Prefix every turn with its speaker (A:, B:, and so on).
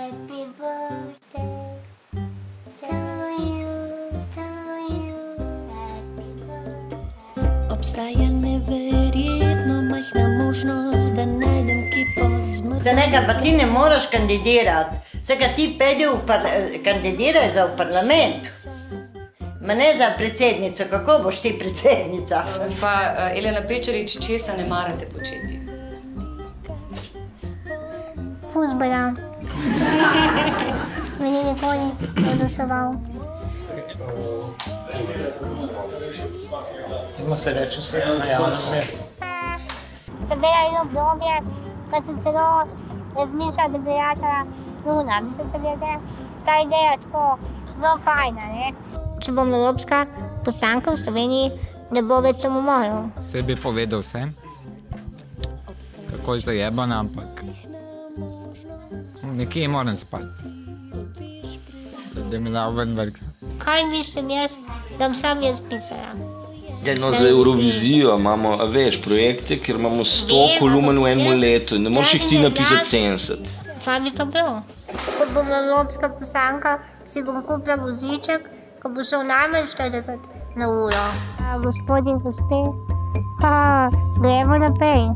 A: Happy birthday to you, happy birthday.
B: Obstaja neverjetno majhna možnost, da najdem kipo z mrzlo.
C: Za njega pa ti ne moraš kandidirati. Vsega ti pedi kandidiraj za v parlament. Ma ne za predsednico, kako boš ti predsednica?
D: Gospa Elena Pečarič, česa ne marate početi?
A: Fuzbala. Mi ni nikoli odnosoval.
E: Temu se reče seks na javnem mestu.
A: Sem bila eno obdobje, ko sem celo razmišljala, da bi ratala nuna. Mislim, da je ta ideja tako zelo fajna, ne? Če bom evropska poslanka v Sloveniji, ne bo več samomorov.
F: Vse bi povedal vsem, kako je zajebana, ampak nekje moram spati, da mi dal ven vrk.
A: Kaj mislim jaz, da bom sam jaz pisala?
G: No, za Eurovizijo imamo, veš, projekte, kjer imamo 100 kolumen v enem letu. Ne moreš jih ti napisati 70.
A: Fajn bi pa bilo. Ko bom evropska poslanka, si bom kupila voziček, ko bo šel najmanj 40 na uro. Gospod in gospe, gremo naprej.